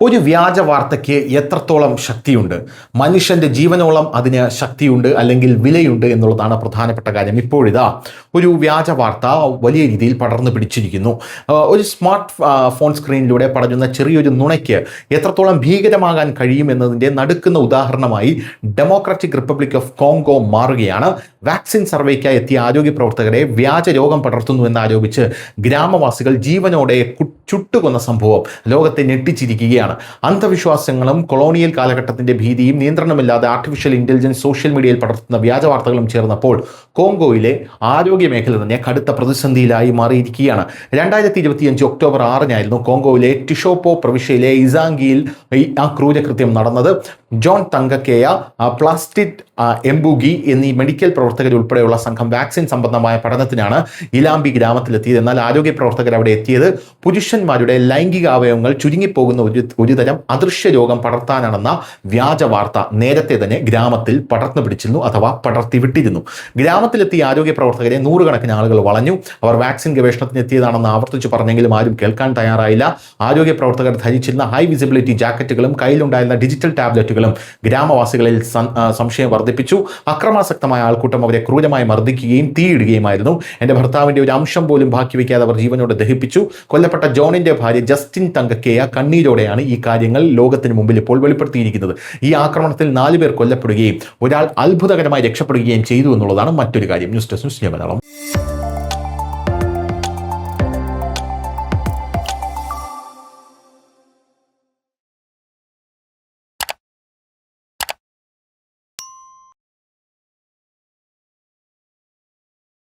ഒരു വ്യാജ വാർത്തയ്ക്ക് എത്രത്തോളം ശക്തിയുണ്ട്? മനുഷ്യന്റെ ജീവനോളം അതിന് ശക്തിയുണ്ട്, അല്ലെങ്കിൽ വിലയുണ്ട് എന്നുള്ളതാണ് പ്രധാനപ്പെട്ട കാര്യം. ഇപ്പോഴിതാ ഒരു വ്യാജ വാർത്ത വലിയ രീതിയിൽ പടർന്നു പിടിച്ചിരിക്കുന്നു. ഒരു സ്മാർട്ട് ഫോൺ സ്ക്രീനിലൂടെ പടരുന്ന ചെറിയൊരു നുണയ്ക്ക് എത്രത്തോളം ഭീകരമാകാൻ കഴിയും എന്നതിൻ്റെ നടുക്കുന്ന ഉദാഹരണമായി ഡെമോക്രാറ്റിക് റിപ്പബ്ലിക് ഓഫ് കോങ്കോ മാറുകയാണ്. വാക്സിൻ സർവേക്കായി എത്തിയ ആരോഗ്യ പ്രവർത്തകരെ വ്യാജ രോഗം പടർത്തുന്നു എന്നാരോപിച്ച് ഗ്രാമവാസികൾ ജീവനോടെ ചുട്ടുകൊന്ന സംഭവം ലോകത്തെ ഞെട്ടിച്ചിരിക്കുകയാണ്. അന്ധവിശ്വാസങ്ങളും കൊളോണിയൽ കാലഘട്ടത്തിന്റെ ഭീതിയും നിയന്ത്രണമില്ലാതെ ആർട്ടിഫിഷ്യൽ ഇന്റലിജൻസ് സോഷ്യൽ മീഡിയയിൽ പടർത്തുന്ന വ്യാജ വാർത്തകളും ചേർന്നപ്പോൾ കോങ്കോയിലെ ആരോഗ്യ മേഖല തന്നെ കടുത്ത പ്രതിസന്ധിയിലായി മാറിയിരിക്കുകയാണ്. 2025 ഒക്ടോബർ 6 കോങ്കോയിലെ ടിഷോപ്പോ പ്രവിശ്യയിലെ ഇസാംഗിയിൽ ആ ക്രൂരകൃത്യം നടന്നത്. ജോൺ തങ്കക്കേയ, പ്ലാസ്റ്റിഡ് എംബുഗി എന്നീ മെഡിക്കൽ പ്രവർത്തകർ ഉൾപ്പെടെയുള്ള സംഘം വാക്സിൻ സംബന്ധമായ പഠനത്തിനാണ് ഇലാംബി ഗ്രാമത്തിലെത്തിയത്. എന്നാൽ ആരോഗ്യ പ്രവർത്തകർ അവിടെ എത്തിയത് പുരുഷന്മാരുടെ ലൈംഗിക അവയവങ്ങൾ ചുരുങ്ങിപ്പോകുന്ന ഒരുതരം അദൃശ്യ രോഗം പടർത്താനാണെന്ന വ്യാജ വാർത്ത നേരത്തെ തന്നെ ഗ്രാമത്തിൽ പടർന്നു പിടിച്ചിരുന്നു, അഥവാ പടർത്തി വിട്ടിരുന്നു. ഗ്രാമത്തിലെത്തിയ ആരോഗ്യ പ്രവർത്തകരെ നൂറുകണക്കിന് ആളുകൾ വളഞ്ഞു. അവർ വാക്സിൻ ഗവേഷണത്തിന് എത്തിയതാണെന്ന് ആവർത്തിച്ച് പറഞ്ഞെങ്കിലും ആരും കേൾക്കാൻ തയ്യാറായില്ല. ആരോഗ്യ പ്രവർത്തകർ ധരിച്ചിരുന്ന ഹൈ വിസിബിലിറ്റി ജാക്കറ്റുകളും കയ്യിലുണ്ടായിരുന്ന ഡിജിറ്റൽ ടാബ്ലറ്റുകളും ഗ്രാമവാസികളിൽ സംശയം വർദ്ധിപ്പിച്ചു. അക്രമാസക്തമായ ആൾക്കൂട്ടം അവരെ ക്രൂരമായി മർദ്ദിക്കുകയും തീയിടുകയുമായിരുന്നു. എൻ്റെ ഭർത്താവിൻ്റെ ഒരു അംശം പോലും ബാക്കി വയ്ക്കാതെ അവർ ജീവനോട് ദഹിപ്പിച്ചു. കൊല്ലപ്പെട്ട ജോണിന്റെ ഭാര്യ ജസ്റ്റിൻ തങ്കക്കേയ കണ്ണീരോടെയാണ് ഈ കാര്യങ്ങൾ ലോകത്തിന് മുമ്പിൽ ഇപ്പോൾ വെളിപ്പെടുത്തിയിരിക്കുന്നത്. ഈ ആക്രമണത്തിൽ 4 പേർ കൊല്ലപ്പെടുകയും ഒരാൾ അത്ഭുതകരമായി രക്ഷപ്പെടുകയും ചെയ്തു എന്നുള്ളതാണ് മറ്റൊരു കാര്യം. News desk news Malayalam.